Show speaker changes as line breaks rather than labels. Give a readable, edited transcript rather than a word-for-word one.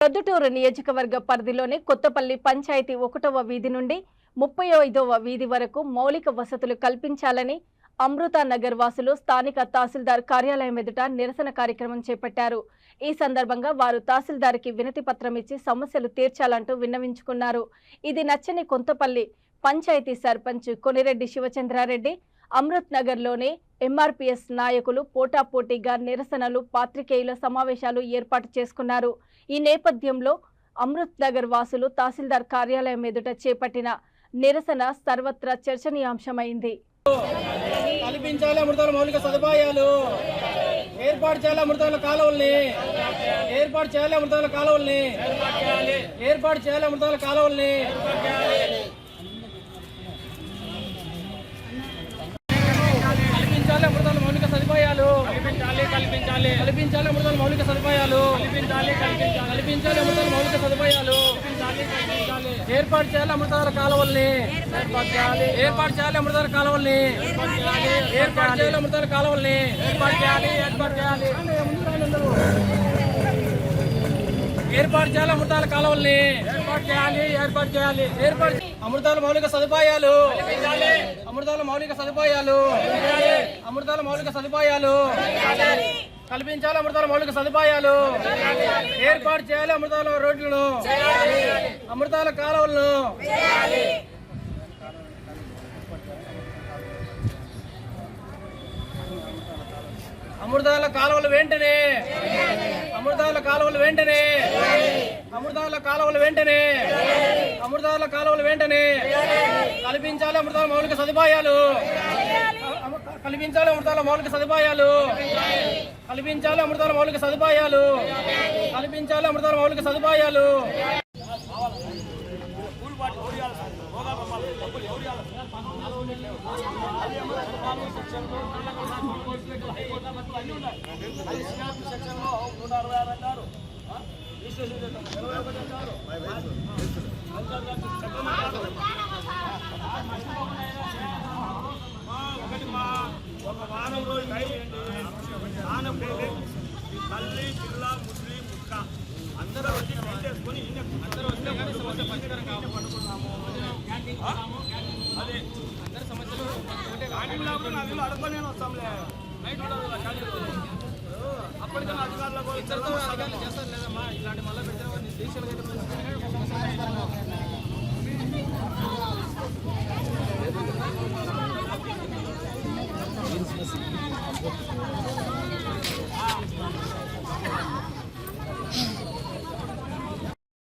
ప్రొద్దుటూరు నియోజకవర్గ పరిధిలోని కొత్తపల్లి పంచాయతీ 1వ వీధి నుండి 35వ వీధి వరకు మౌలిక వసతులు కల్పించాలని అమృతా నగర్ వాసులు స్థానిక తహసీల్దార్ కార్యాలయం ఎదుట నిరసన కార్యక్రమం చేపట్టారు. ఈ సందర్భంగా వారు తహసీల్దార్కి వినతి పత్రం ఇచ్చి సమస్యలు తీర్చాలంటూ విన్నవించుకున్నారు. ఇది నచ్చని కొత్తపల్లి పంచాయతీ సర్పంచ్ కొనిరెడ్డి శివచంద్రారెడ్డి అమృత్ నగర్లోని ఎంఆర్పీఎస్ నాయకులు పోటాపోటీగా నిరసనలు పాత్రికేయుల సమావేశాలు ఏర్పాటు చేసుకున్నారు. ఈ నేపథ్యంలో అమృత్ నగర్ వాసులు తహసీల్దార్ కార్యాలయం ఎదుట చేపట్టిన నిరసన సర్వత్రా చర్చనీయాంశమైంది.
కల్పించాలి అమృతాల మౌలిక సదుపాయాలు, ఏర్పాటు చేయాలి అమృతాల కాలువల్ని, ఏర్పాటు చేయాలి అమృతాల కాలువల్ని, ఏర్పాటు చేయాలి అమృతాల కాలువల్ని, కల్పించాలి అమృతాల మౌలిక సదుపాయాలు, కల్పించాలి అమృతాల మౌలిక సదుపాయాలు, కల్పించాలి అమృతాల మౌలిక సదుపాయాలు, ఏర్పాటు చేయాలి అమృతాల కాలువల్ని, ఏర్పాటు చేయాలి అమృతాల కాలువల్ని, ఏర్పాటు చేయాలి అమృతాల కాలువల్ని, ఏర్పాటు చేయాలి అమృతాల కాలువల్ని, ఏర్పాటు అమృతాల మౌలిక సదుపాయాలు, అమృతాల మౌలిక సదుపాయాలు, అమృతాల మౌలిక సదుపాయాలు, కల్పించాలి అమృతాల మౌలిక సదుపాయాలు, ఏర్పాటు చేయాలి అమృతాల రోడ్లను, అమృతాల కాలువలను, అమృతాల కాలువలు వెంటనే, అమృతాల కాలువలు వెంటనే, అమృతాల కాలువలు వెంటనే, అమృతాల కాలువలు వెంటనే, కల్పించాలి అమృతాల మౌలిక సదుపాయాలు, కల్పించాలి అమృతాల మౌలిక సదుపాయాలు, కల్పించాలి అమృతాల మౌలిక సదుపాయాలు, కల్పించాలి అమృతాల మౌలిక సదుపాయాలు.
ఒక వారం రోజులు తల్లి పిల్ల ముస్లిం ముక్క అందరూ వచ్చి చేసుకుని అందరూ వస్తే కానీ సమస్య పరిష్కారం పండుకున్నాము. అదే అందరి సమస్యలు నదిలో అడుగునే వస్తాంలే, నైట్ అప్పటికన్నా అధికారులు చేస్తారు లేదమ్మా. ఇలాంటి మళ్ళీ